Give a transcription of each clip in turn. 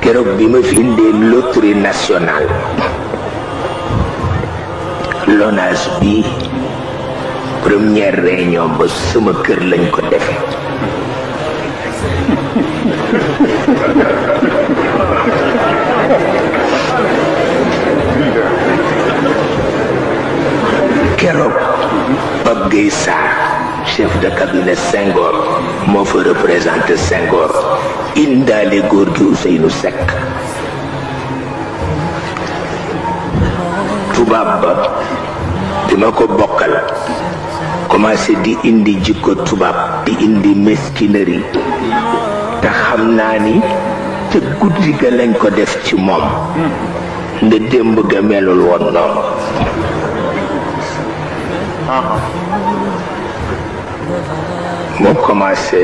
keroog bi ma fi indee loterie nationale LONASE bi première réunion ba sama kër lañ ko defe keroog Pape Gueye Sarr chef de cabinet Senghor moo fa représenté Senghor indaale góor gi Ousseynou Seck tubaab ba bi ma ko bokkal commencé di indi jikko tubaab di indi mesquinerie te xam naa ni te guddi ga lañ ko def ci moom nda démb ga melul woon noonu moo commencé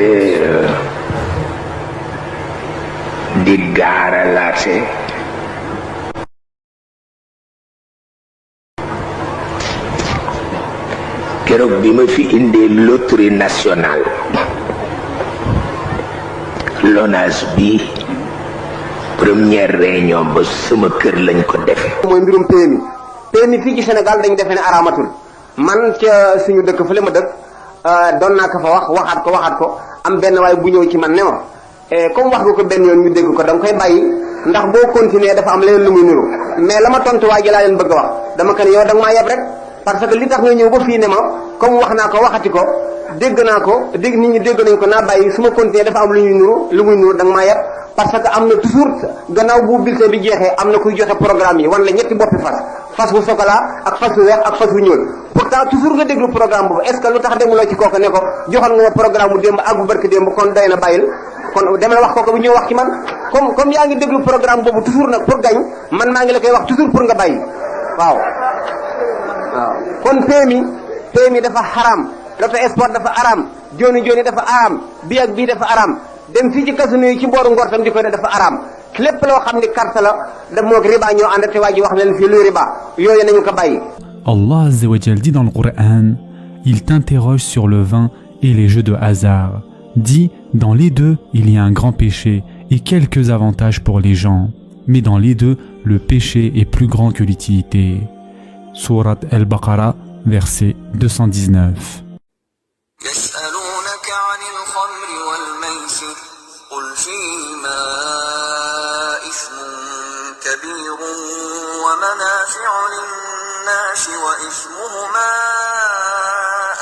di gaaralaate keroog bi ma fi indee loterie nationale LONASE bi première réunion ba sama kër lañ ko defe mooy mbirum PMI fii ci Sénégal dañu defee ne araamatul man ca suñu dëkk fële ma dëkk doon naa ko fa waxaat ko am benn waaye bu ñëw ci man ne ma comme wax nga ko benn yoon ñu dégg ko da nga koy bàyyi ndax boo continuer dafa am leneen lu muy niru mais la ma tontu waa ji laa leen bëgg a wax dama ko ne yow da nga maa yeb rek parce que li tax nga ñëw ba fii ne ma comme wax naa ko waxati ko dégg naa ko nit ñi dégg nañ ko naa bàyyi su ma continuer dafa am lu muy niru da nga maa yeb parce que am na toujours gannaaw bu bulletin bi jeexee am na kuy joxe programme yi wan la ñetti boppi fas wu chocolat ak fas wu weex ak fas wu ñuul pourtant toujours nga déglu programme boobu est-ce que lu tax demuloo ci kooku ne ko joxoon nga ma programme bu démb ak bu barki démb kon doy na bàyyil kon demal wax kooku bu ñëw wax ci man comme yaa ngi déglu programme boobu toujours nag pour gañ man maa ngi la koy wax toujours pour nga bàyyi waaw kon PMI dafa xaram loto sport dafa aram joni dafa aram bi ak bii dafa aram dem fii ci casino yi ci booru Ngor tam di ko ne dafa aram lépp loo xam ni carte la da moog riba ñoo ànd te waa ji wax na leen fii luy riba yooyu nañu ko bàyyi. Allah Azza wa Jal dit dans le Coran, il t'interroge sur le vin et les jeux de hasard. Dit, dans les deux, il y a un grand péché et quelques avantages pour les gens. Mais dans les deux, le péché est plus grand que l'utilité. Sourate Al-Baqarah, verset 219. كبير ومنافع للناس وإثمهما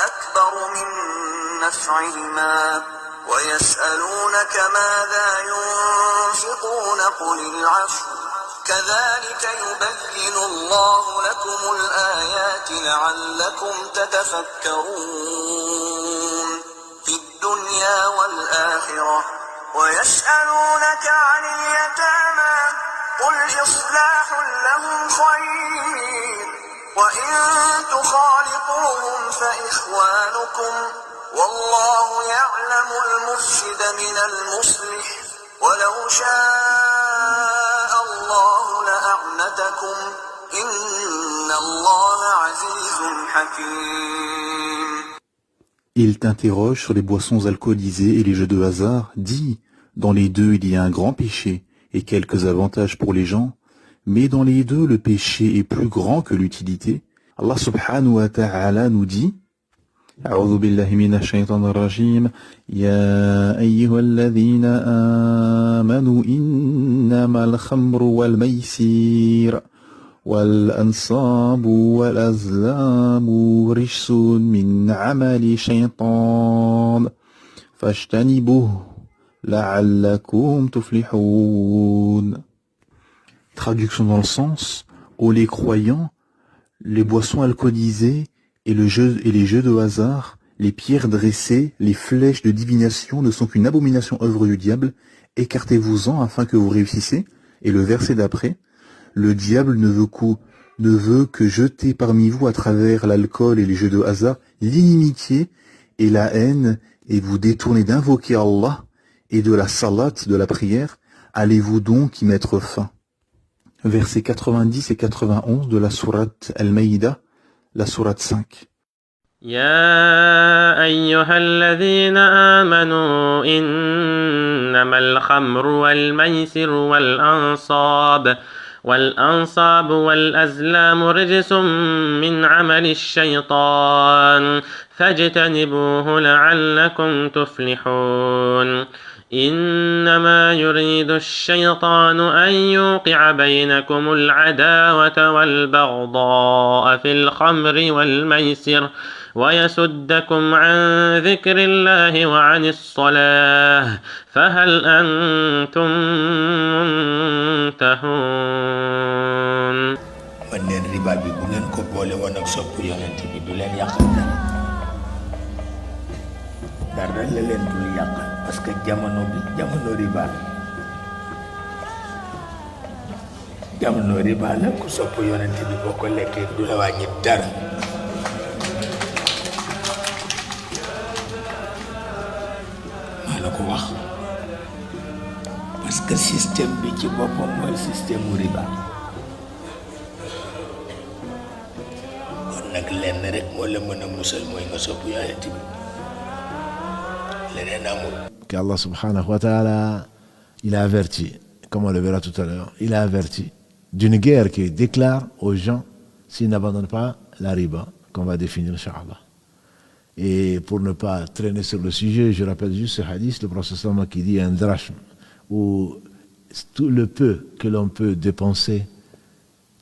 أكبر من نفعهما ويسألونك ماذا ينفقون قل العفو كذلك يبين الله لكم الآيات لعلكم تتفكرون في الدنيا والآخرة ويسألونك عن اليتامى قل إصلاح لهم خير وإن تخالطوهم فإخوانكم والله يعلم المفسد من المصلح ولو شاء الله لأعنتكم إن الله عزيز حكيم. Il t'interroge sur les boissons alcoolisées et les jeux de hasard. Dis, dans les deux il y a un grand péché et quelques avantages pour les gens, mais dans les deux, le péché est plus grand que l'utilité. Allah subhanahu wa ta'ala nous dit, أعوذ بالله من الشيطان الرجيم يا أيها الذين آمنوا إنما الخمر والميسير والأنصاب والأزلام رجس من عمل الشيطان فاجتنبوه لعلكم تفلحون. Traduction dans le sens, ô les croyants, les boissons alcoolisées et les jeux de hasard, les pierres dressées, les flèches de divination ne sont qu'une abomination œuvre du diable, écartez-vous-en afin que vous réussissez. Et le verset d'après, le diable ne veut que jeter parmi vous à travers l'alcool et les jeux de hasard l'inimitié et la haine et vous détourner d'invoquer Allah et de la salat, de la prière, allez-vous donc y mettre fin. Versets 90 et 91 de la sourate Al-Maïda, la sourate 5. يا أيها الذين آمنوا إنما الخمر والميسر والأنصاب والأزلام رجس من عمل الشيطان فاجتنبوه لعلكم تفلحون إنما يريد الشيطان أن يوقع بينكم العداوة والبغضاء في الخمر والميسر ويسدكم عن ذكر الله وعن الصلاة فهل أنتم منتهون man leen riba bi bu ngeen ko boole woon ak sopp yonent bi du leen yàqal dara la leen dul yàqal parce que jamono riba la ku sopp yonent bi boo ko lekkee du la wàññi dara maa la ko wax parce que système bi ci boppam mooy système mu riba kon nag lenn rek moo la mën a musal mooy nga sopp yonent bi leneen amul. Qu'Allah subhanahu wa ta'ala, il a averti, comme on le verra tout à l'heure, il a averti d'une guerre qui déclare aux gens s'ils n'abandonnent pas la riba, qu'on va définir, Inch'Allah. Et pour ne pas traîner sur le sujet, je rappelle juste ce hadith, le prophète qui dit un drachm, où tout le peu que l'on peut dépenser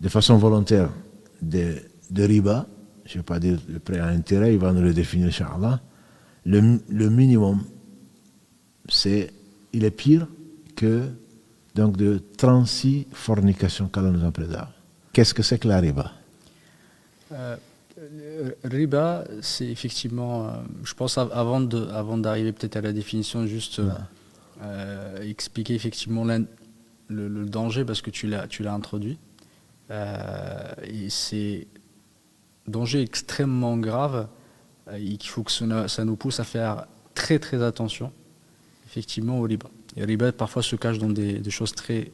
de façon volontaire de riba, je ne vais pas dire le prêt à intérêt, il va nous le définir, Inch'Allah, le minimum, il est pire que donc de 36 fornications qu'Allah nous en préserve. Qu'est-ce que c'est que la riba? Riba, c'est effectivement, je pense avant d'arriver peut-être à la définition, juste expliquer effectivement le danger parce que tu l'as introduit. Et c'est danger extrêmement grave et qu'il faut que ça nous pousse à faire très très attention effectivement au riba. Et le riba parfois se cache dans des choses très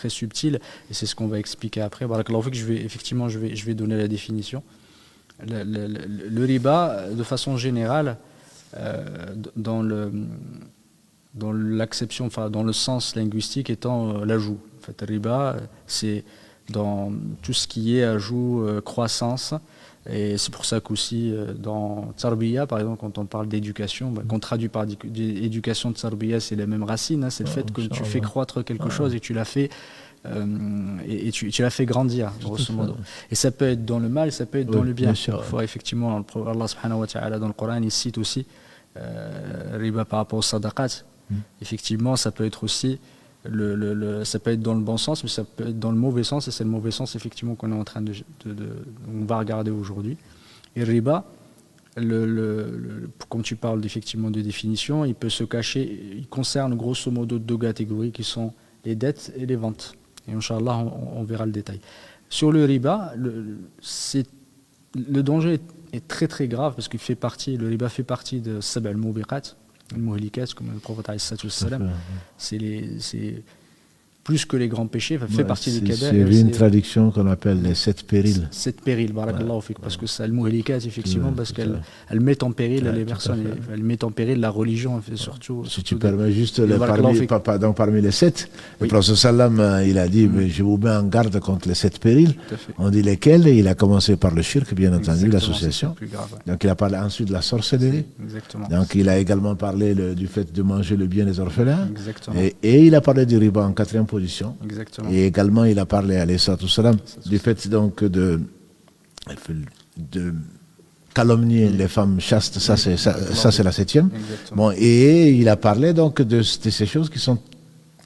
subtiles et c'est ce qu'on va expliquer après. Je vais donner la définition. Le riba, de façon générale, dans l'acception, enfin dans le sens linguistique étant l'ajout. En fait, le riba, c'est dans tout ce qui est ajout, croissance. Et c'est pour ça qu'aussi dans Tarbiya, par exemple, quand on parle d'éducation, qu'on traduit par éducation de Tarbiya, c'est la même racine, hein, c'est le fait que tu fais croître quelque chose et tu l'as fait tu l'as fait grandir, grosso modo. Et ça peut être dans le mal, ça peut être dans le bien. Fois, effectivement, Allah subhanahu wa ta'ala dans le Coran, il cite aussi riba par rapport aux sadaqat. Effectivement, ça peut être aussi ça peut être dans le bon sens, mais ça peut être dans le mauvais sens, et c'est le mauvais sens effectivement qu'on est en train on va regarder aujourd'hui. Et riba, comme tu parles effectivement de définition, il peut se cacher, il concerne grosso modo deux catégories qui sont les dettes et les ventes. Et Inch'Allah, on verra le détail. Sur le riba, le danger est très très grave parce que le riba fait partie de Sab' al-Mubiqat, al-Muhlikat, comme le prophète alayhi salam. C'est plus que les grands péchés, fait partie des kaba'ir. C'est une traduction qu'on appelle les 7 périls. 7 périls, barakallahu fik, parce que c'est al-Muhlikat, effectivement, parce qu'elle met en péril les personnes, elle met en péril la religion, surtout. Si tu permets juste, parmi les 7, le prophète sallam, il a dit, je vous mets en garde contre les 7 périls. On dit lesquels, et il a commencé par le shirk, bien entendu, l'association. Donc il a parlé ensuite de la sorcellerie. Donc il a également parlé du fait de manger le bien des orphelins. Et il a parlé du riba en 4e position. Exactement. Et également, il a parlé, alayhi salam, du fait donc de calomnier les femmes chastes, ça c'est la 7e. Bon, et il a parlé donc de ces choses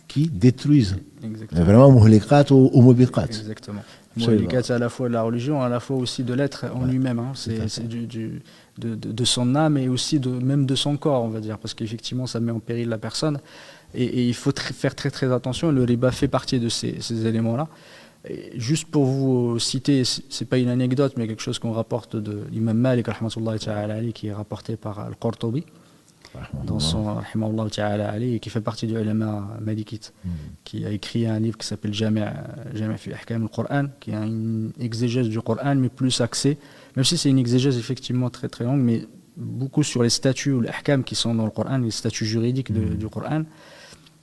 qui détruisent. Exactement. Vraiment, muhlikat ou mubiqat. Exactement. Muhlikat, c'est à la fois de la religion, à la fois aussi de l'être en lui-même. Hein. C'est de son âme et aussi même de son corps, on va dire, parce qu'effectivement, ça met en péril la personne. Et il faut faire très très attention. Le riba fait partie de ces éléments-là. Et juste pour vous citer, c'est pas une anecdote, mais quelque chose qu'on rapporte de l'imam Malik, rahmatullahi ta'ala, qui est rapporté par Al-Qurtubi. dans son rahimahullah ta'ala alayhi, qui fait partie du ulama malikite, qui a écrit un livre qui s'appelle Jami' fi Ahkam al-Qur'an, qui est une exégèse du Coran, mais plus axée, même si c'est une exégèse effectivement très très longue, mais beaucoup sur les statuts ou les ahkam qui sont dans le Coran, les statuts juridiques du Coran.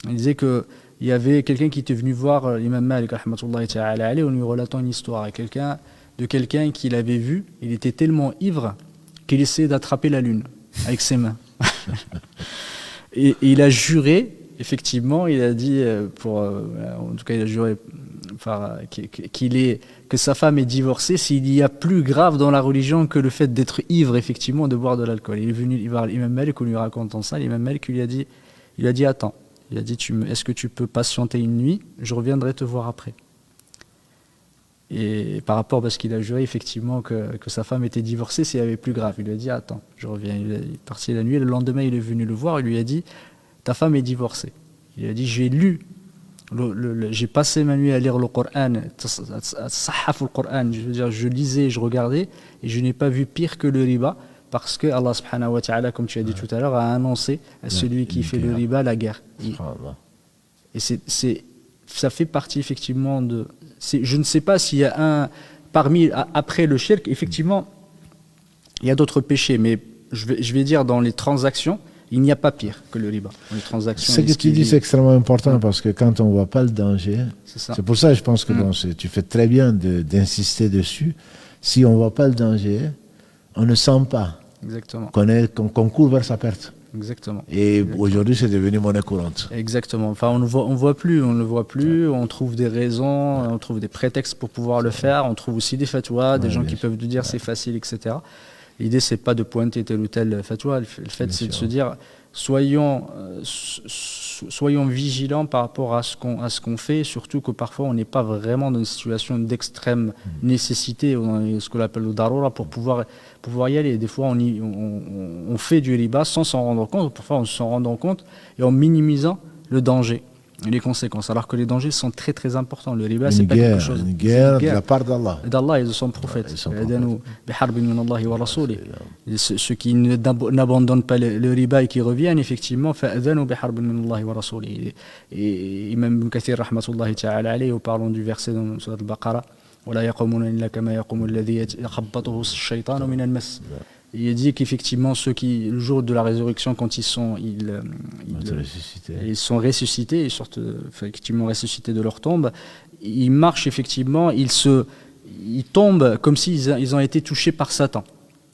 Il disait qu'il y avait quelqu'un qui était venu voir l'imam Malik rahmatullahi ta'ala alayhi en lui relatant une histoire à quelqu'un qu'il avait vu. Il était tellement ivre qu'il essayait d'attraper la lune avec ses mains. Et il a juré, effectivement, il a dit, en tout cas il a juré que sa femme est divorcée s'il y a plus grave dans la religion que le fait d'être ivre, effectivement, de boire de l'alcool. Il est venu voir l'imam Malik en lui racontant ça. L'imam Malik lui a dit attends, il a dit est-ce que tu peux patienter une nuit, je reviendrai te voir après. Et par rapport, parce qu'il a juré effectivement que sa femme était divorcée, s'il y avait plus grave. Il lui a dit attends, je reviens. Il est parti la nuit, et le lendemain il est venu le voir, il lui a dit ta femme est divorcée. Il a dit j'ai lu, j'ai passé ma nuit à lire le Coran, je veux dire, je lisais, je regardais, et je n'ai pas vu pire que le riba, parce que Allah subhanahu wa ta'ala, comme tu as dit tout à l'heure, a annoncé à celui qui fait le riba la guerre. Et ça fait partie effectivement de... Je ne sais pas s'il y a après le shirk, effectivement, il y a d'autres péchés, mais je vais dire dans les transactions, il n'y a pas pire que le riba. Les transactions, ce que tu dis, c'est extrêmement important parce que quand on ne voit pas le danger, c'est pour ça que je pense que tu fais très bien d'insister dessus. Si on ne voit pas le danger, on ne sent pas qu'on court vers sa perte. Exactement. Et aujourd'hui, c'est devenu monnaie courante. Exactement. Enfin, on ne le voit plus. On trouve des raisons, on trouve des prétextes pour pouvoir le faire. On trouve aussi des fatwas, des gens qui peuvent nous dire c'est facile, etc. L'idée, c'est pas de pointer tel ou tel fatwa. Le fait, c'est de se dire soyons vigilants par rapport à ce qu'on fait, surtout que parfois on n'est pas vraiment dans une situation d'extrême nécessité, ou dans ce qu'on appelle le darura, pour pouvoir y aller. Des fois, on fait du riba sans s'en rendre compte, parfois en s'en rendant compte et en minimisant le danger et les conséquences, alors que les dangers sont très très importants. Le riba, c'est pas quelque chose. Une guerre de la part d'Allah. D'Allah et de son prophète. Ceux qui n'abandonnent pas le riba et qui reviennent, effectivement, et Imam Ibn Kathir, rahmatullahi ta'ala alayhi, au parlant du verset dans Surat al-Baqarah, ولا يقومون إلا كما يقوم الذي يخبطه الشيطان من المس. Il dit qu'effectivement ceux qui, le jour de la résurrection, quand ils sont ressuscités, ils sortent effectivement ressuscités de leur tombe, ils marchent effectivement, ils tombent comme s'ils ont été touchés par Satan.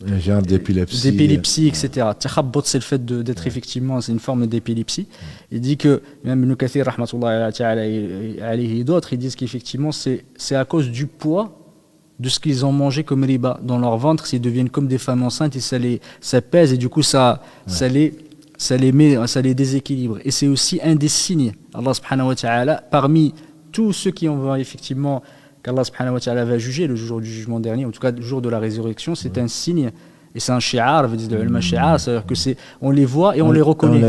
Un genre d'épilepsie. D'épilepsie, etc. Takhabbut, c'est le fait d'être effectivement, c'est une forme d'épilepsie. Il dit que, même Ibn Kathir, rahmatullahi alayhi, et d'autres, ils disent qu'effectivement, c'est à cause du poids de ce qu'ils ont mangé comme riba dans leur ventre, s'ils deviennent comme des femmes enceintes et ça pèse et du coup ça les déséquilibre. Et c'est aussi un des signes, Allah subhanahu wa ta'ala, parmi tous ceux qui ont effectivement, qu'Allah subhanahu wa ta'ala va juger le jour du jugement dernier, en tout cas le jour de la résurrection, c'est un signe. Et c'est un shi'ar, veut dire le ulama shi'ar, c'est-à-dire que on les voit et on les reconnaît.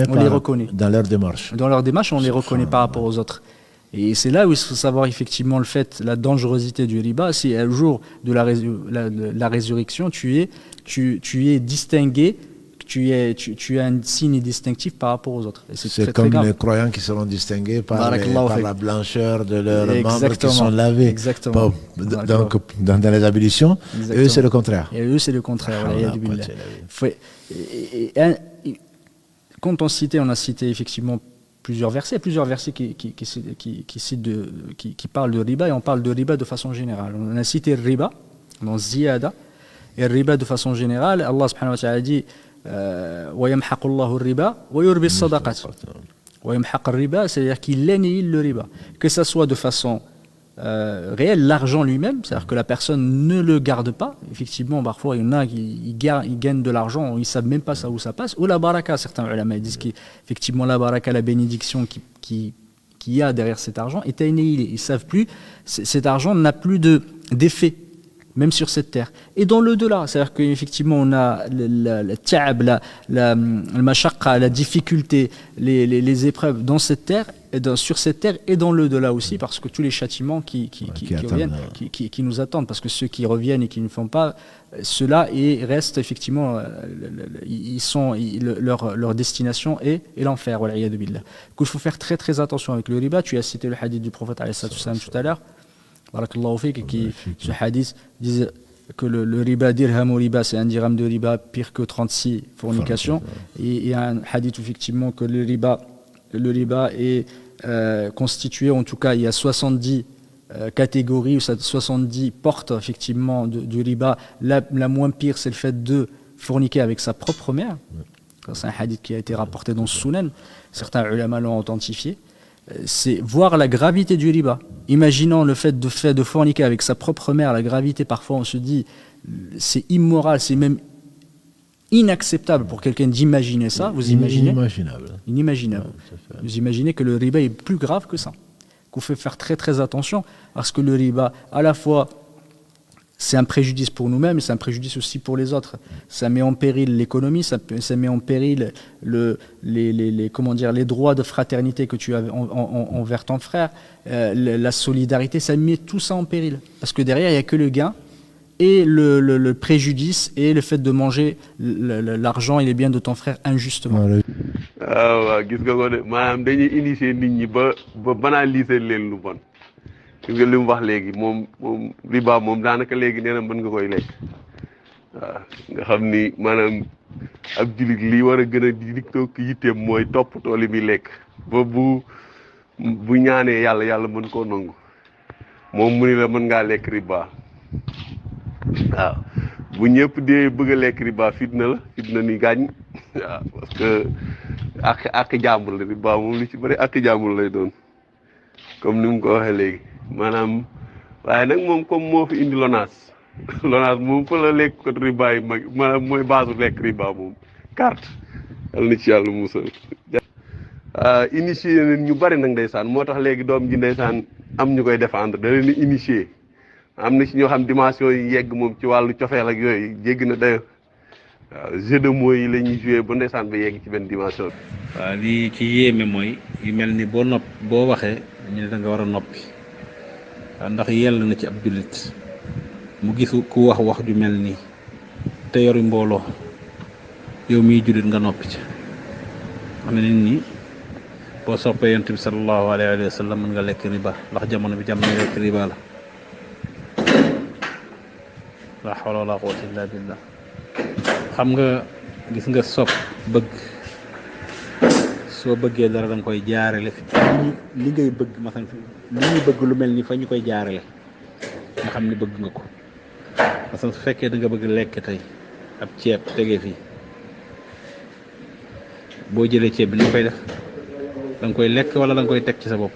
On les reconnaît dans leur démarche. Dans leur démarche, on les reconnaît par rapport aux autres. Et c'est là où il faut savoir effectivement la dangerosité du riba. Si un jour de la résurrection, tu es distingué, tu as un signe distinctif par rapport aux autres. C'est comme les croyants qui seront distingués par la blancheur de leurs membres qui sont lavés. Exactement. Donc, dans les ablutions, eux, c'est le contraire. Et eux, c'est le contraire. Quand on a cité effectivement plusieurs versets qui parlent de riba, et on parle de riba de façon générale. On a cité le riba dans ziyada, et le riba de façon générale, Allah subhanahu wa ta'ala dit وَيَمْحَقُ اللَّهُ الرِّبَا وَيُرْبِي الصَّدَقَاتِ. وَيَمْحَقُ الرِّبَا, c'est-à-dire qu'il annihile le riba, que ça soit de façon réelle, l'argent lui-même, c'est-à-dire que la personne ne le garde pas. Effectivement, parfois il y en a qui gagnent de l'argent, ils ne savent même pas ça où ça passe. Ou la baraka, certains ulama disent qu'effectivement la baraka, la bénédiction qui y a derrière cet argent est annihilée. Ils ne savent plus, cet argent n'a plus d'effet même sur cette terre. Et dans l'au-delà, c'est-à-dire qu'effectivement, on a le ta'ab, le mashaqqa, la difficulté, les épreuves dans cette terre, sur cette terre et dans l'au-delà aussi, parce que tous les châtiments qui reviennent, qui nous attendent, parce que ceux qui reviennent et qui ne font pas, ceux-là restent effectivement, leur destination est l'enfer. Donc il faut faire très très attention avec le riba. Tu as cité le hadith du prophète tout à l'heure. Barakallahu fik, ce hadith disait que le riba, dirham ou riba, c'est un dirham de riba pire que 36 fornications. Et il y a un hadith effectivement que le riba est constitué, en tout cas il y a 70 catégories ou 70 portes effectivement du riba. La moins pire, c'est le fait de forniquer avec sa propre mère. C'est un hadith qui a été rapporté dans Sunan. Certains ulama l'ont authentifié. C'est voir la gravité du riba. Imaginons le fait de forniquer avec sa propre mère, la gravité, parfois on se dit c'est immoral, c'est même inacceptable pour quelqu'un d'imaginer ça. Vous imaginez ? Inimaginable. Vous imaginez que le riba est plus grave que ça. Qu'il faut faire très très attention, parce que le riba, à la fois, c'est un préjudice pour nous-mêmes, et c'est un préjudice aussi pour les autres. Ça met en péril l'économie, ça met en péril les droits de fraternité que tu as envers ton frère, la solidarité, ça met tout ça en péril. Parce que derrière, il n'y a que le gain et le préjudice et le fait de manger l'argent et les biens de ton frère injustement. waaw gis nga ko de maanaam dañuy initier nit ñi ba banaliser leen lu bon. gis nga li mu wax léegi moom riba moom daanaka léegi nee na mën nga koy lekk waaw nga xam ni maanaam ab jullit lii war a gën a di toog yitteem mooy toppatoo li muy lekk ba bu ñaanee yàlla mën koo nangu moom mu ni la mën ngaa lekk riba waaw bu ñëpp dee bëgg a lekk riba fitna ni gaañ waaw parce que ak jàmbur la riba moom lu ci bëri ak jàmbur lay doon comme ni mu ko waxee léegi maanaam waaye nag moom comme moo fi indi LONASE moom fa la lekk ko riba yi mag maanaam mooy base lekk riba moom carte yàlla na ci yàlla musal initié nañ ñu bari nag ndeysaan moo tax léegi doom ji ndeysaan am ñu koy défendre da leen di initié am na ci ñoo xam dimension yi yegg moom ci wàllu cofeel ak yooyu jéggi na dayo waaw jeu de mots yi la ñuy joué ba ndeysaan ba yegg ci benn dimension bi. waaw lii ci yéeme mooy yu mel ni boo waxee ñu ne da nga war a noppi waaw ndax yell na ci ab jullit mu gisu ku wax ju mel nii te yoru mbooloo yow miy jullit nga noppi ci xam ne nit ñi boo soppee yonent bi sallallahu alayhi wa sallam mën nga lekk riba ndax jamono bi jamono lekk riba la la hawla wala quwwata illa billah xam nga gis nga bëgg soo bëggee dara da nga koy jaarale li ngay bëgg masalan li ñu bëgg lu mel ni fa ñu koy jaarale nga xam ne bëgg nga ko masalan su fekkee da nga bëgg lekk tey ab ceeb tegee fii boo jëlee ceeb bi ni nga koy def da nga koy lekk wala da nga koy teg ci sa bopp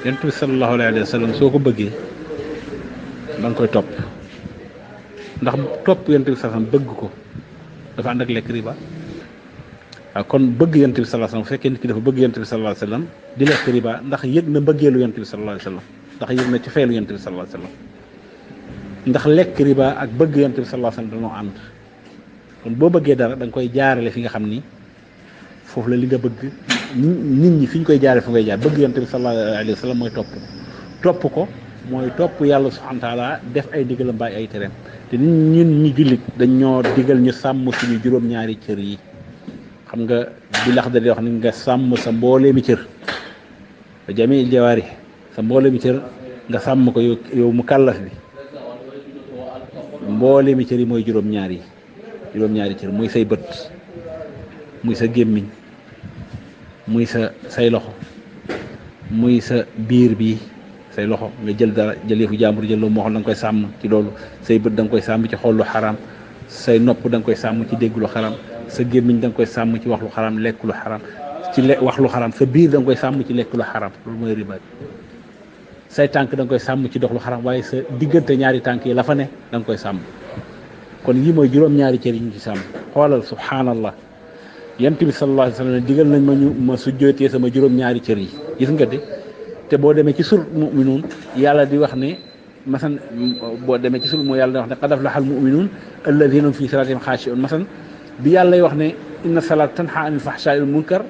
yonent bi sallallahu alayhi wa sallam soo ko bëggee da nga koy topp ndax topp yonent bi sallallahu alayhi wa sallam bëgg ko dafa ànd ak lekk riba waaw kon bëgg yonent bi sallallahu alayhi wa sallam bu fekkee nit ki dafa bëgg yonent bi sallallahu alayhi wa sallam di lekk riba ndax yëg na mbëggeelu yonent bi sallallahu alayhi wa sallam ndax yëg na ci feelu yonent bi sallallahu alayhi wa sallam ndax lekk riba ak bëgg yonent bi sallallahu alayhi wa sallam dañoo ànd kon boo bëggee dara da nga koy jaarale fi nga xam ni foofu la li nga bëgg nit ñi fi ñu koy jaarale fu ngay jaar bëgg yonent bi sallallahu alayhi wa sallam mooy topp ko mooy topp yàlla subhanahu wa taala def ay digalam bàyyi ay tereem te ñun ñi jullit dañ ñoo digal ñu sàmm suñu juróom-ñaari cër yi xam nga bi lax da di wax ni nga sàmm sa mbooleemi cër ba jami jawaari sa mbooleemi cër nga sàmm ko yow mu kàllaf bi mbooleemi cër yi mooy juróom-ñaari cër muy say bët muy sa gémmiñ muy say loxo muy sa biir bi say loxo nga jël dara jël yëfu jàmbur jël lu moo xam da nga koy sàmm ci loolu say bët da nga koy sàmm ci xool lu xaraam say nopp da nga koy sàmm ci dégg lu xaraam sa gémmiñ da nga koy sàmm ci wax lu xaraam lekk lu xaraam wax lu xaraam sa biir da nga koy sàmm ci lekk lu xaraam loolu mooy riba bi say tànk da nga koy sàmm ci dox lu xaraam waaye sa diggante ñaari tànk yi la fa ne da nga koy sàmm kon yii mooy juróom-ñaari cër yi ñu ci sàmm xoolal subhanallah yonent bi sallallahu alayhi wa sallam digal nañ ma sujjootee sama juróom-ñaari cër yi gis nga de te boo demee ci sur mu'minuun yàlla di wax ne masan boo demee ci sul moo yàlla wax ne qad aflaha al muminuun alladina hum fi salatihim xaashiun masan bi yàlla wax ne inna salaat tanha anil fahshaai wal munkar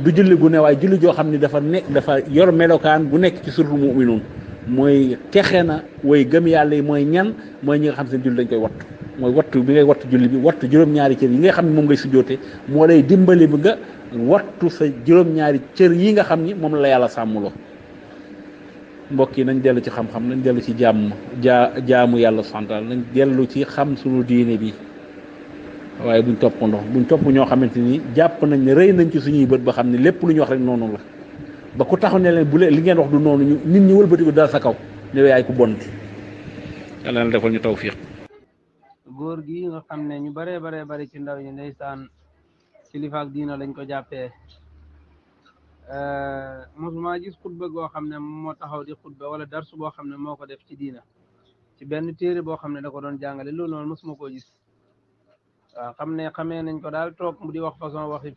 du julli gu ne waaye julli joo xam ne dafa yor melokaan bu nekk ci suratul muminuun mooy texe na way gëm yàlla yi mooy ñan mooy ñi nga xam seen julli dañ koy wattu mooy wattu bi ngay wattu julli bi wattu juróom-ñaari cër yi nga xam ne moom ngay sujjoote moo lay dimbali bi nga wattu sa juróom-ñaari cër yi nga xam ni moom la yàlla sàmmuloo mbokk yi nañ dellu ci xam-xam nañ dellu ci jaamu yàlla santal nañ dellu ci xam suñu diine bi waaye buñ toppandoo buñ topp ñoo xamante ni jàpp nañ ne rëy nañ ci suñuy bët ba xam ne lépp lu ñu wax rek noonu la ba ku taxaw ne leen bu leen li ngeen wax du noonu ñu nit ñi wëlbatiku dal sa kaw ne yaay ku bon yàlla na defal ñu tawfiq góor gi nga xam ne ñu baree bari ci ndaw ñi ndeysaan kilifa ak diina lañ ko jàppee mosuma gis xutba goo xam ne moo taxaw di xutba wala darsu boo xam ne moo ko def ci diina ci benn téere boo xam ne da ko doon jàngale loolu noonu mosuma koo gis waaw xamee nañ ko daal toog mu di wax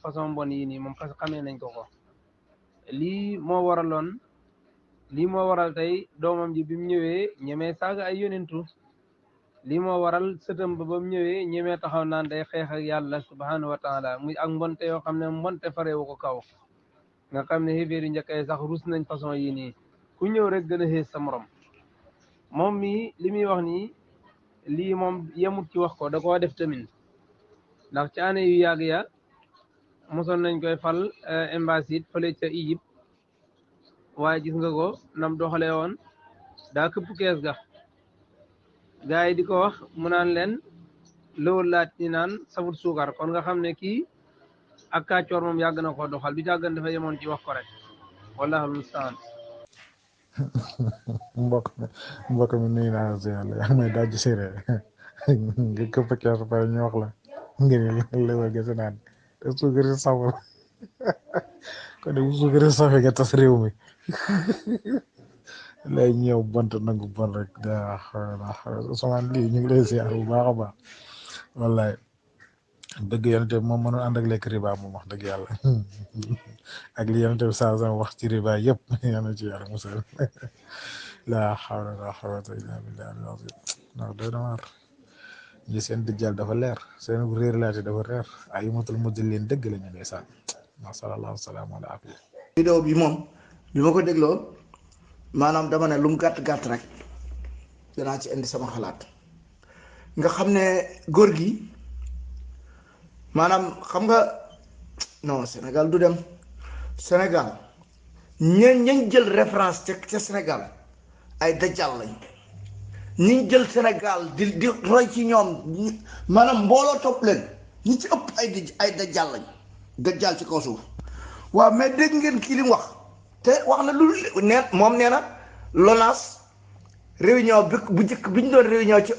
façon mbon yi nii moom xamee nañ ko lii moo waral tey doomam ji bi mu ñëwee ñemee saaga ay yonentu lii moo waral sëtam ba mu ñëwee ñemee taxaw naan day xeex ak yàlla subhanahu wa taala muy ak mbonte yoo xam ne mbonte farewu ko kaw nga xam ne xéeféeri njëkkay sax rus nañ façon yi nii ku ñëw rek gën a xees sa morom moom mi li muy wax nii lii moom yemut ci wax ko da koo def tamit ndax ci année yu yàgg ya mosoon nañ koy fal ambassade fële ca Égypte waaye gis nga ko nam doxalee woon daa këpp kees ga gars yi di ko wax mu naan leen lowul laaj ñi naan safut suukar kon nga xam ne kii ak kàccoor moom yàgg na ko doxal du jàggan dafa yemoon ci wax ko rek wallahu almustaan mbokk mi nuyu naa si yàlla yaa may dajji séeréer nga këpp kees pare ñu wax la ngeen lewal gese naan te suukari saful kon bu suukari safe nga tas réew mi lay ñëw bont nangu bon rek daa Ousmane lii ñu ngi lay ziar bu baax a baax wallaay dëgg yonente bi moom mënul ànd ak lekk riba moom wax dëgg yàlla ak li yonente bi saa wax ci riba yëpp yàlla ci yàlla musal laa xawla laa xawata illa billah ndax doy na waar ñi seen dijjal dafa leer seen réer laati dafa reer ay matul mujjil leen dëgg la ñu ndeysaan masallallahu salaam ala afiya vidéo bi moom bi ma ko dégloo maanaam dama ne lu mu gàtt rek danaa ci indi sama xalaat nga xam ne góor gi maanaam xam nga non Sénégal du dem Sénégal ñañ jël référence ca Sénégal ay dajjal lañ ñi jël Sénégal di roy ci ñoom maanaam mbooloo topp leen ñi ci ëpp ay dajjal lañ dajjal ci kaw suuf waaw mais dégg ngeen kii li mu wax te wax na lu neen moom nee na LONASE réunion bu njëkk bi ñu doon réunion ci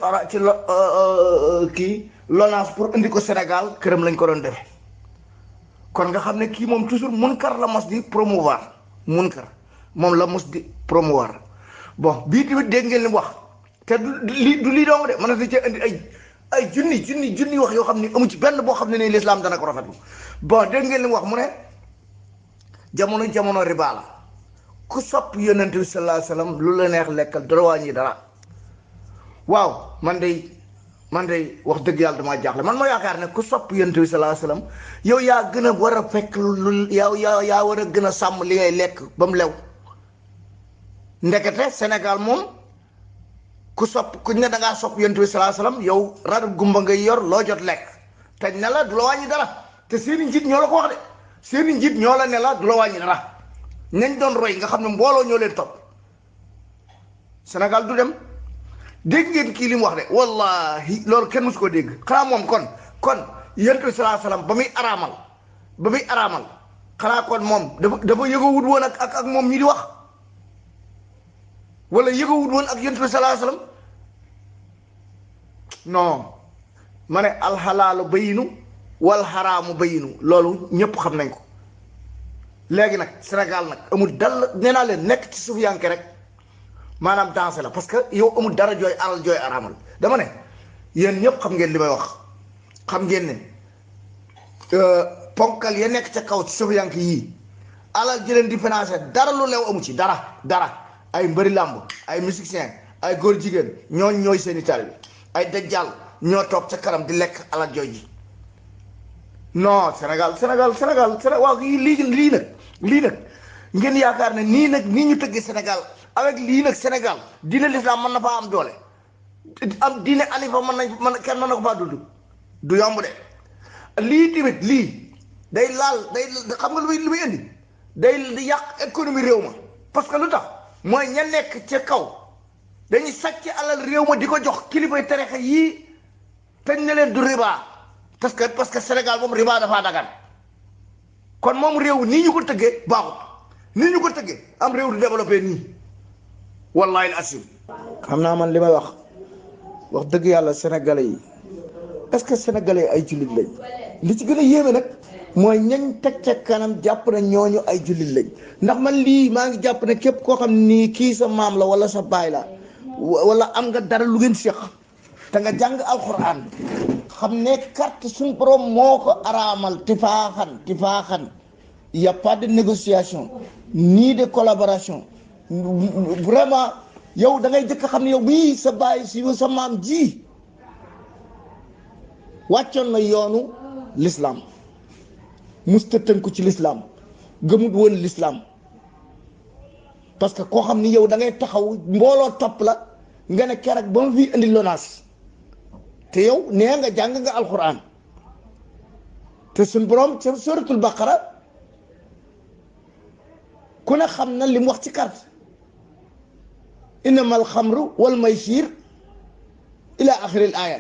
kii LONASE pour indi ko Sénégal këram lañ ko doon defee kon nga xam ne kii moom toujours munkar la mos di promouvoir munkar moom la mos di promouvoir bon bii tamit dégg ngeen li mu wax te du lii dong de mën na cee indi ay junni wax yoo xam ne amu ci benn boo xam ne nii l'islam dana ko rafetlu bon dégg ngeen li mu wax mu ne jamono riba la ku sopp yonent bi sallallahu alayhi wasallam lu la neex lekkal dara wàññi dara waaw man de wax dëgg yàlla damaa jaaxle man ma yaakaar ne ku sopp yonent bi sallallahu alayhi wasallam yow yaa gën a war a fekk lu yaa war a gën a sàmm li ngay lekk ba mu lew ndekete Sénégal moom ku ne da ngaa sopp yonent bi sallallahu alayhi wasallam yow radu gumba ngay yor loo jot lekk te ne la du la wàññi dara te seeni njiit ñoo la ko wax de seeni njiit ñoo la ne la du la wàññi dara nañ doon roy nga xam ne mbooloo ñoo leen topp Sénégal du dem dégg ngeen kii li mu wax de wallahi loolu kenn musu ko dégg xanaa moom kon yonent bi sallallahu alayhi wasallam ba muy araamal xanaa kon moom dafa yëgoo wut woon ak moom ñi di wax wala yëgoo wut woon ak yonent bi sallallahu alayhi wasallam non ma ne alxalaalu bayinu wal xaraamu bayinu loolu ñëpp xam nañ ko léegi nag Sénégal nag amul dal nee naa leen nekk ci suuf yanke rek maanaam dansé la parce que yow amul dara jooy alal jooy araamal dama ne yéen ñëpp xam ngeen li may wax xam ngeen ne ponkal ya nekk ca kaw ci suuf yanke yii alal jëleen di financé dara lu lew amu ci dara ay mbëri làmb ay musicien ay góor jigéen ñooy seeni taalibe ay dajjal ñoo toog ca kanam di lekk alal jooju non Sénégal waaw lii nag ngeen yaakaar ne nii ñu tëggee Sénégal avec lii nag Sénégal diine l'islam mën na faa am doole am diine anifa kenn mën na ko faa dund du yomb de lii tamit lii day xam nga lu muy indi day yàq économie réew ma parce que lu tax mooy ña nekk ca kaw dañuy sàcc alal réew ma di ko jox kilifay tarixa yii te ne leen du riba parce que Sénégal moom riba dafaa dagan kon moom réew nii ñu ko tëggee baaxut nii ñu ko tëggee am réew du développé nii wallahi al asim xam naa man li may wax dëgg yàlla sénégalais yi est-ce que sénégalais ay jullit lañ li ci gën a yéeme nag mooy ñañ teg ca kanam jàpp na ñooñu ay jullit lañ ndax man lii maa ngi jàpp ne képp koo xam nii kii sa maam la wala sa baay la wala am nga dara lu ngeen séq te nga jàng alxuraan xam ne carte suñ borom moo ko araamal tifaaxan y a pas de négociation ni de collaboration vraiment yow da ngay jëkk xam ne yow bii sa baay si sa maam ji wàccoon na yoonu l'islam musta tënku ci l'islam gëmut woon l'islam parce que koo xam ni yow da ngay taxaw mbooloo topp la nga ne keroog ba ma fi indi lonaas te yow nee nga jàng nga alquran te suñ borom ca suratul baqara ku ne xam na li mu wax ci carte innama alxamru wal maysir ila axiril aya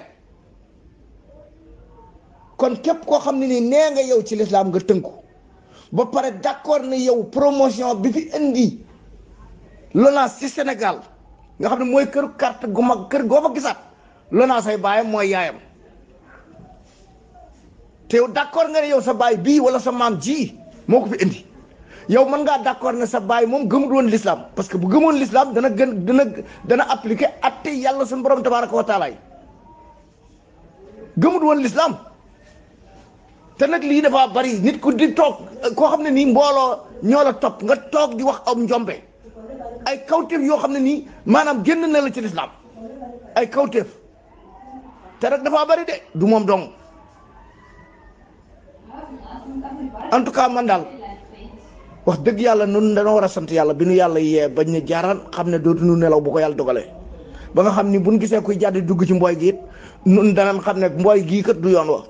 kon képp koo xam ne nii nee nga yow ci lislaam nga tënku ba pare d'accord ne yow promotion bi fi indi LONASE ci Sénégal nga xam ne mooy këru carte gu mag kër goo fa gisaat LONASE ay baayam mooy yaayam te yow d'accord nga ne yow sa baay bii wala sa maam ji moo ko fi indi yow mën ngaa d'accord ne sa baay moom gëmul woon l'islam parce que bu gëmoon l'islam dana appliquer atte yàlla suñu borom tabaraka wa taala gëmul woon l'islam te nag lii dafa bari nit ku di toog koo xam ne nii mbooloo ñoo la topp nga toog di wax am njombe ay kawteef yoo xam ne nii maanaam génn na la ci l'islam ay kawteef te nag dafa bari de du moom dong en tout cas man daal wax dëgg yàlla nun dañoo war a sant yàlla bi nu yàlla yee bañ ne jaaraan xam ne dootuñu nelaw bu ko yàlla dogalee ba nga xam ni buñ gisee kuy jàdd dugg ci mbooy gi it nun danañ xam ne mbooy gii kat du yoon wa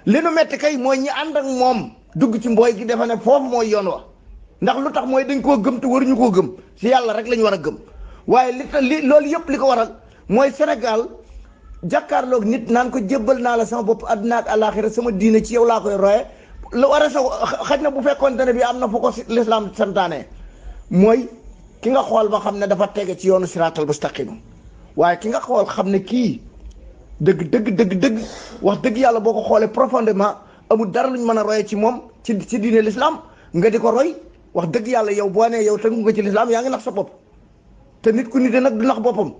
li nu metti kay mooy ñi ànd ak moom dugg ci mbooy gi defe ne foofu mooy yoon wa ndax lu tax mooy dañ koo gëm te waruñu koo gëm ci yàlla rek lañu war a gëm waaye li loolu yëpp li ko waral mooy Sénégal jàkkaarloog nit naan ko jébbal naa la sama bopp àddina ak àllaaxira sama diine ci yow laa koy roye lu war a saw xaj na bu fekkoon ne bi am na fu ko l'islam santaane mooy ki nga xool ba xam ne dafa tege ci yoonu siraatal mustaqim waaye ki nga xool xam ne kii dëgg wax dëgg yàlla boo ko xoolee profondément amul dara luñ mën a roye ci moom ci diine l'islam nga di ko roy wax dëgg yàlla yow boo nee yow tënku nga ci l'islam yaa ngi nax sa bopp te nit ku nit nag du nax boppam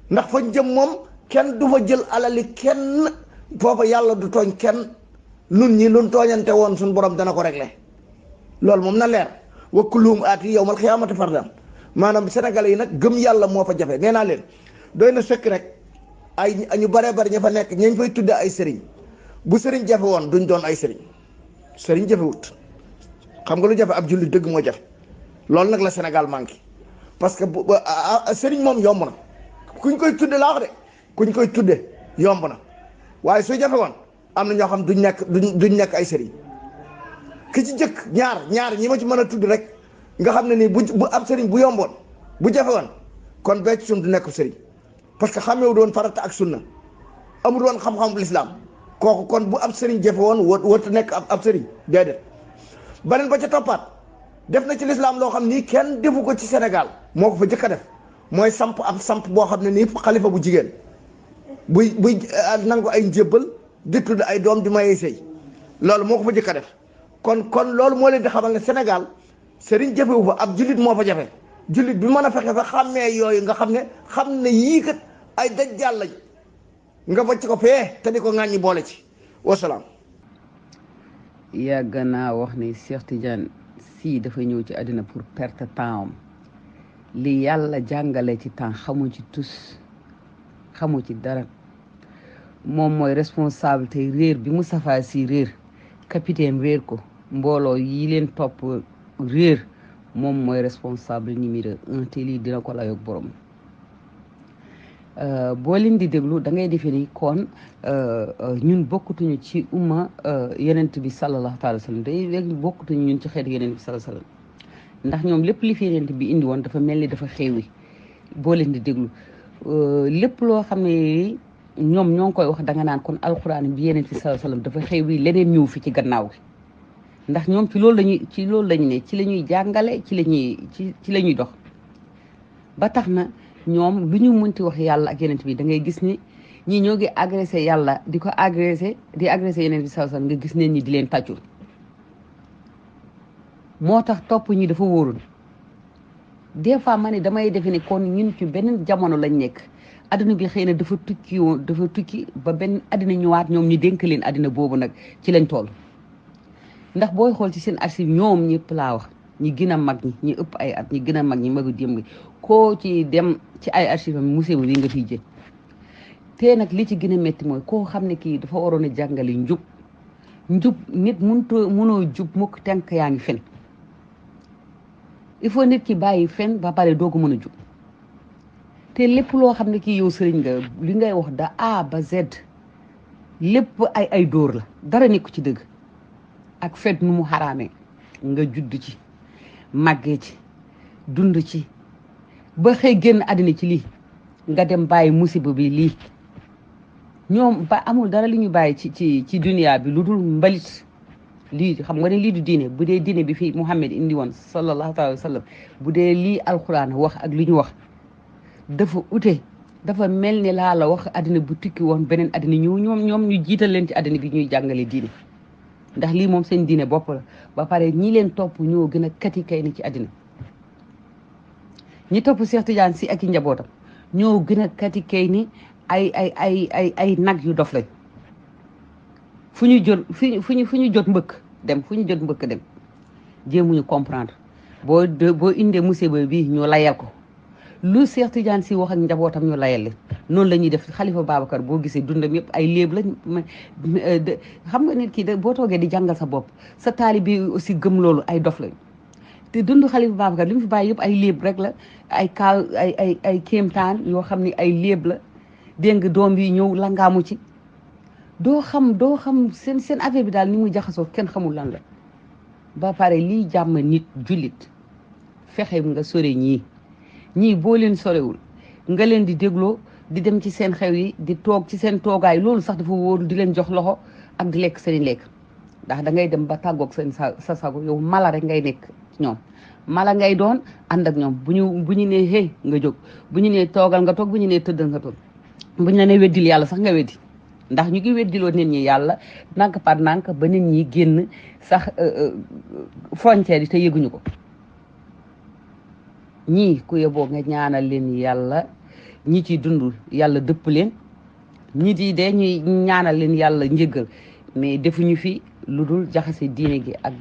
ndax fañ jëm moom kenn du fa jël alali kenn foofa yàlla du tooñ kenn nun ñi luñ tooñante woon suñ borom dana ko régler loolu moom na leer wa kulluhum aati yawmal qiyaamati fardan maanaam sénégalais yi nag gëm yàlla moo fa jafe nee naa leen doy na sëkk rek ay ñu baree bari ña fa nekk ñañ fay tudde ay sëriñ bu sëriñ jafe woon duñ doon ay sëriñ jafewut xam nga lu jafe ab julli dëgg moo jafe loolu nag la Sénégal manqué parce que sëriñ moom yomb na kuñ koy tudde laa wax de kuñ koy tudde yomb na waaye su jafe woon am na ñoo xam duñ nekk ay sëriñ ki ci jëkk ñaar ñi ma ci mën a tudd rek nga xam ne nii bu ab sëriñ bu yomboon bu jafe woon kon becc sun du nekk sëriñ parce que xamewu doon farata ak sunna amul woon xam-xam l'islam kooku kon bu ab sëriñ jafe woon wërta nekk ab sëriñ déedéet beneen ba ca toppaat def na ci l'islam loo xam nii kenn defu ko ci Sénégal moo ko fa jëkk a def mooy samp boo xam ne nii xalifa bu jigéen buy nangu ay njébbal di tudd ay doom di mayee sëy loolu moo ko fa jëkk a def kon loolu moo leen di xamal ne Sénégal sëriñ jafewu fa ab jullit moo fa jafe jullit bi mën a fexe fa xàmmee yooyu nga xam ne yii kat ay dajjal lañ nga wacc ko fee te di ko ŋàññi boole ci wasalaam. yàgg naa wax ne Cheikh Tidiane Sy dafa ñëw ci àddina pour perte temps li yàlla jàngale ci temps xamu ci tus xamu ci dara moom mooy responsable tey réer bi Moustapha Sy réer capitaine réer ko mbooloo yi leen topp réer moom mooy responsable numéro 1 te lii dina ko layoog borom boo leen di déglu da ngay defee ni kon ñun bokkutuñu ci umma yenent bi sallallahu alayhi wa sallam day léegi bokkutuñu ñun ci xeet yenent bi sallallahu alayhi wa sallam ndax ñoom lépp li fi yenent bi indi woon dafa mel ni dafa xewi boo leen di déglu lépp loo xam ne ñoom ñoo ngi koy wax da nga naan kon alxuraan bi yenent bi sallallahu alayhi wa sallam dafa xewi leneen ñëw fi ci gannaaw gi ndax ñoom ci loolu lañu ne ci la ñuy jàngale ci la ñuy dox ba tax na ñoom lu ñu mënti wax yàlla ak yenent bi da ngay gis ni ñii ñoo ngi agressé yàlla di ko agressé di agressé yenent bi sallallahu alayhi wa sallam nga gis neen ñi di leen tàccul moo tax topp ñi dafa wóorul des fois ma ne damay defe ni kon ñun ci benn jamono lañ nekk adduna bi xëy na dafa tukki ba benn addina ñëwaat ñoom ñu dénk leen addina boobu nag ci lañ toll ndax booy xool ci seen archive ñoom ñëpp laa wax ñi gën a mag ñi ëpp ay at ñi gën a mag ñi magu démb koo ci dem ci ay archive am musiba bi nga fiy jël te nag li ci gën a métti mooy koo xam ne kii dafa waroon a jàngale njub nit mënoo jub mukk tànk yaa ngi fen il faut nit ki bàyyi fen ba pare doo ko mën a jub te lépp loo xam ne kii yow sëriñ nga li ngay wax da A ba Z lépp ay dóor la dara nekku ci dëgg ak fet nu mu xaraamee nga judd ci màggee ci dund ci ba xëy génn àddina ci lii nga dem bàyyi musiba bi lii ñoom ba amul dara li ñu bàyyi ci dunia bi lu dul mbalit lii xam nga ne lii du diine bu dee diine bi fii Muhammad indi woon sallallahu alayhi wa sallam bu dee lii alquran wax ak li ñu wax dafa ute dafa mel ni laa la wax àddina bu tukki woon beneen àddina ñoom ñu jiital leen ci àddina bi ñuy jàngale diine ndax lii moom seen diine bopp la ba pare ñi leen topp ñoo gën a kati kay ni ci àddina ñi topp Cheikh Tidiane Sy ak i njabootam ñoo gën a kati kay ni ay nag yu dof lañ fu ñu jot mbëkk dem jéemuñu comprendre boo indee musiba bi ñu layal ko lu Cheikh Tidiane Sy wax ak njabootam ñu layal leen noonu la ñuy def Khalifa Babacar boo gisee dundam yëpp ay léeb lañ xam nga nit ki boo toogee di jàngal sa bopp sa taalibe bi aussi gëm loolu ay dof lañ te dund Khalifa Babacar li mu fi bàyyi yëpp ay léeb rek la ay kaal ay kéemtaan yoo xam ni ay léeb la dégg nga doom yi ñëw langaamu ci doo xam seen affaire bi daal ni muy jaxasoo kenn xamul lan la ba pare lii jàmm nit jullit fexe nga sore ñii boo leen sorewul nga leen di dégloo di dem ci seen xew yi di toog ci seen toogaay loolu sax dafa wóorul di leen jox loxo ak di lekk seen lekk ndax da ngay dem ba tàggoog seen sa sago yow mala rek ngay nekk ñoom mala ngay doon ànd ak ñoom bu ñu nee hey nga jóg bu ñu nee toogal nga toog bu ñu nee tëddal nga toog bu ñu la nee weddil yàlla sax nga weddi ndax ñu ngi weddiloo nit ñi yàlla nànk par nànk ba nit ñi génn sax frontière yi te yëguñu ko ñii ku yeboo nga ñaanal leen yàlla ñi ci dund yàlla dëpp leen ñi di dee ñuy ñaanal leen yàlla njëggal mais defuñu fi lu dul jaxase diine gi ak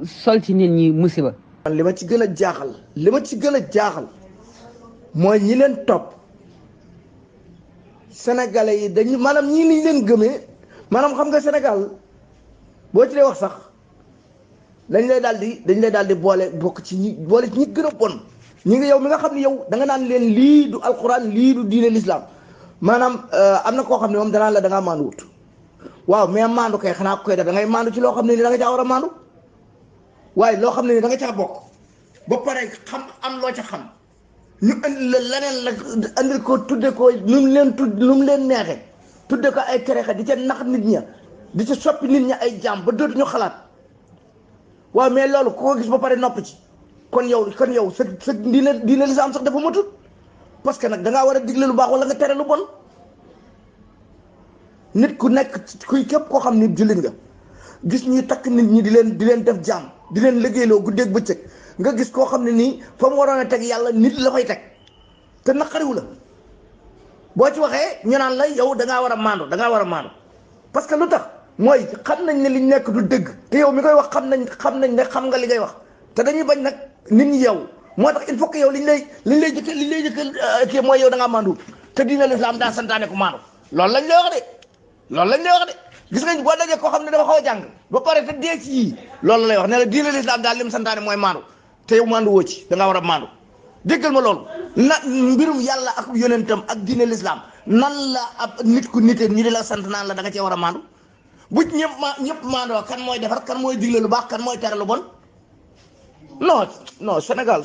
sol ci nit ñi musiba. li ma ci gën a jaaxal mooy ñi leen topp sénégalais yi dañu maanaam ñii niñ leen gëmee maanaam xam nga Sénégal boo ci lay wax sax dañ lay daal di bokk ci ñi gën a bon ñi nga yow mi nga xam ne yow da nga naan leen lii du alquran lii du diine l'islam maanaam am na koo xam ne moom danaan la da ngaa maandu wut waaw mais maandu kay xanaa koy def da ngay maandu ci loo xam ne ni da nga caa war a maandu waaye loo xam ne ni da nga caa bokk ba pare xam am loo ca xam ñu andi la leneen la andil ko tudde ko nu mu leen neexee tudde ko ay terexa di ca nax nit ña di ca soppi nit ña ay jaam ba dootuñu xalaat waaw mais loolu koo gis ba pare nopp ci kon yow sa diine lislaam sax dafa matut parce que nag da ngaa war a digle lu baax wala nga tere lu bon nit ku nekk kuy képp koo xam ni jullit nga gis ñuy takk nit ñi di leen def jaam di leen liggéeyloo guddeeg bëccëg nga gis koo xam ne nii fa mu waroon a teg yàlla nit la koy teg te naqariwu la boo ci waxee ñu naan la yow da ngaa war a maandu parce que lu tax mooy xam nañ ne liñ nekk du dëgg te yow mi koy wax xam nañ ne xam nga li ngay wax te dañuy bañ nag nit ñi yow moo tax il faut que yow liñ lay jëkk kii mooy yow da ngaa maandu te diine l'islam daa santaane ko maandu loolu lañ lay wax de gis nga boo dajee koo xam ne dafa xaw a jàng ba pare te dee ci yii loolu lay wax ne la diine l'islam daal lim santaane mooy maandu te yow maandu woo ci da ngaa war a maandu déggal ma loolu na mbirum yàlla ak yonentam ak diine l'islam nan la ab nit ku nitee ñi di la sant naan la da nga cee war a maandu bu ñëpp maandoo kan mooy defar kan mooy digle lu baax kan mooy tere lu bon non Sénégal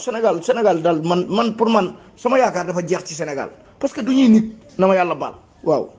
daal man pour man sama yaakaar dafa jeex ci Sénégal parce que du ñuy nit na ma yàlla baal waaw